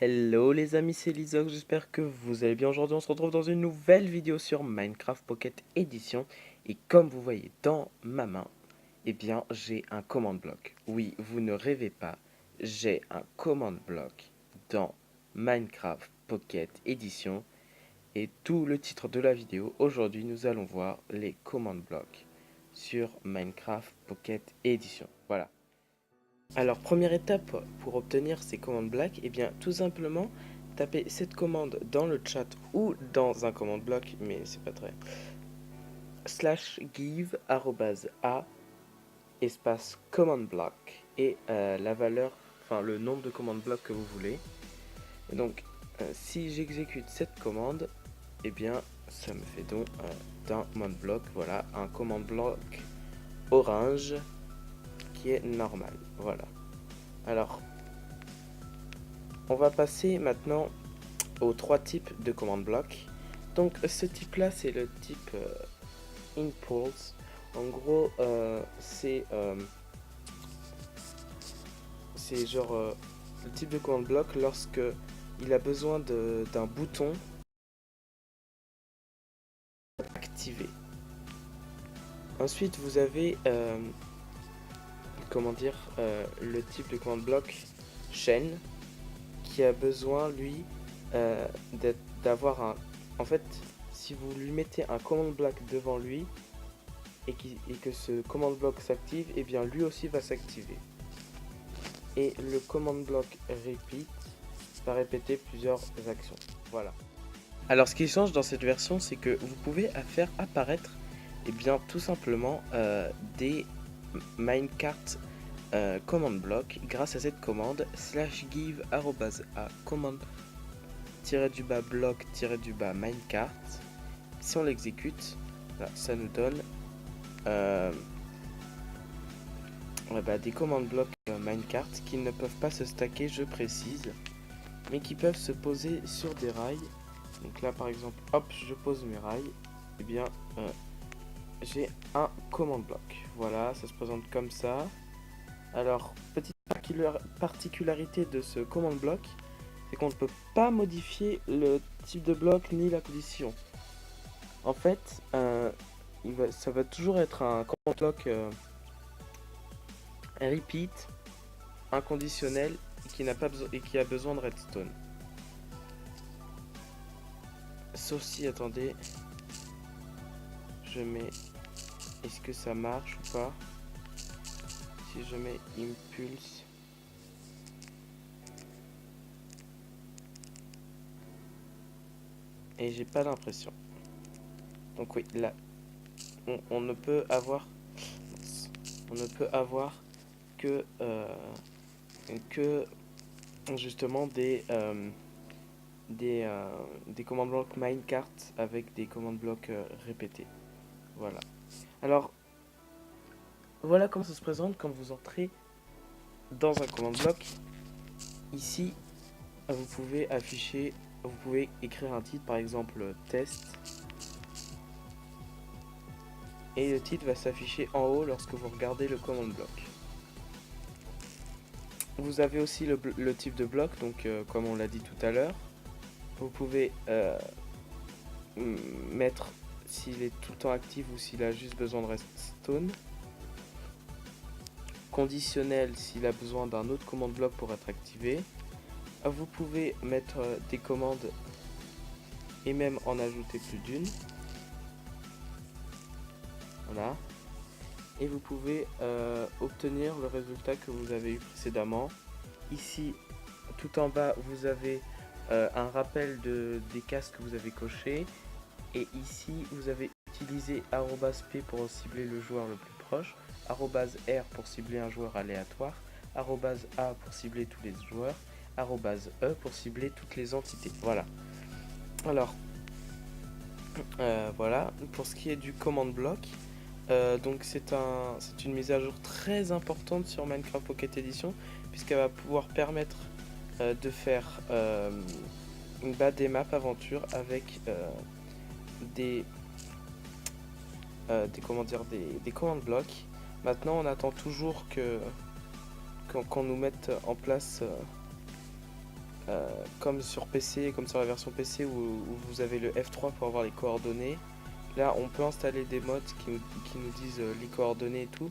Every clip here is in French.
Hello les amis, c'est Lizox, j'espère que vous allez bien. Aujourd'hui on se retrouve dans une nouvelle vidéo sur Minecraft Pocket Edition. Et comme vous voyez dans ma main, eh bien j'ai un command block. Oui, vous ne rêvez pas, j'ai un command block dans Minecraft Pocket Edition. Et tout le titre de la vidéo, aujourd'hui nous allons voir les command blocks sur Minecraft Pocket Edition. Voilà. Alors, première étape pour obtenir ces commandes black, eh bien, tout simplement, tapez cette commande dans le chat ou dans un command block, mais c'est pas très. /give @a espace command block et la valeur, enfin le nombre de command block que vous voulez. Et donc, si j'exécute cette commande, eh bien, ça me fait donc d'un command block, voilà, un command block orange qui est normal, voilà. Alors, on va passer maintenant aux trois types de command block. Donc ce type là c'est le type impulse. En gros c'est genre le type de command block lorsque il a besoin d'un bouton activé. Ensuite vous avez comment dire le type de command block chaîne qui a besoin lui d'avoir un, en fait si vous lui mettez un command block devant lui et que ce command block s'active, et bien lui aussi va s'activer. Et le command block repeat va répéter plusieurs actions. Voilà. Alors ce qui change dans cette version, c'est que vous pouvez faire apparaître et bien tout simplement des minecart command block grâce à cette commande /give @a command block minecart. Si on l'exécute, ça nous donne des command block minecart qui ne peuvent pas se stacker, je précise, mais qui peuvent se poser sur des rails. Donc là par exemple, hop, je pose mes rails, et bien j'ai un command block. Voilà, ça se présente comme ça. Alors, petite particularité de ce command block, c'est qu'on ne peut pas modifier le type de bloc ni la condition. En fait, ça va toujours être un command block repeat inconditionnel et qui a besoin de redstone. Sauf si, attendez, je mets, est-ce que ça marche ou pas? Si je mets impulse, et j'ai pas l'impression. Donc oui, là, on ne peut avoir que justement des command blocs minecart avec des command blocs répétés. Voilà. Alors, voilà comment ça se présente quand vous entrez dans un command block. Ici, vous pouvez écrire un titre, par exemple test. Et le titre va s'afficher en haut lorsque vous regardez le command block. Vous avez aussi le type de bloc, donc comme on l'a dit tout à l'heure. Vous pouvez mettre s'il est tout le temps actif ou s'il a juste besoin de redstone. Conditionnel s'il a besoin d'un autre command block pour être activé. Vous pouvez mettre des commandes et même en ajouter plus d'une. Voilà. Et vous pouvez obtenir le résultat que vous avez eu précédemment. Ici, tout en bas, vous avez un rappel des cases que vous avez cochées. Et ici, vous avez utilisé @p pour cibler le joueur le plus proche, @r pour cibler un joueur aléatoire, @a pour cibler tous les joueurs, @e pour cibler toutes les entités. Voilà. Alors, voilà. Pour ce qui est du command block, donc c'est une mise à jour très importante sur Minecraft Pocket Edition, puisqu'elle va pouvoir permettre de faire des maps aventure avec des command blocks. Maintenant on attend toujours qu'on nous mette en place comme sur PC, comme sur la version PC où vous avez le F3 pour avoir les coordonnées. Là, on peut installer des mods qui nous disent les coordonnées et tout,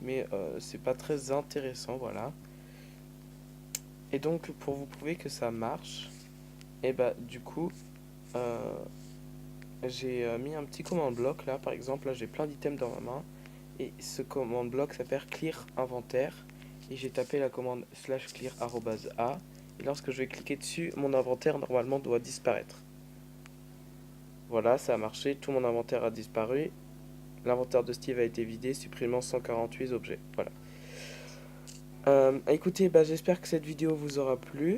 mais c'est pas très intéressant, voilà. Et donc, pour vous prouver que ça marche, et bah du coup, euh, j'ai mis un petit command bloc là, par exemple, là j'ai plein d'items dans ma main, et ce command bloc s'appelle clear inventaire, et j'ai tapé la commande /clear @a, et lorsque je vais cliquer dessus, mon inventaire normalement doit disparaître. Voilà, ça a marché, tout mon inventaire a disparu. L'inventaire de Steve a été vidé, supprimant 148 objets. Voilà. Écoutez, bah, j'espère que cette vidéo vous aura plu.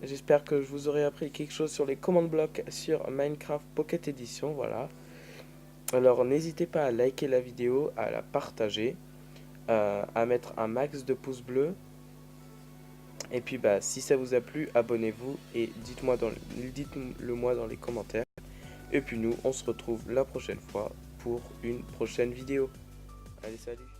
J'espère que je vous aurai appris quelque chose sur les commandes blocs sur Minecraft Pocket Edition. Voilà. Alors n'hésitez pas à liker la vidéo, à la partager, à mettre un max de pouces bleus. Et puis bah, si ça vous a plu, abonnez-vous et dites-le moi dans les commentaires. Et puis nous, on se retrouve la prochaine fois pour une prochaine vidéo. Allez, salut!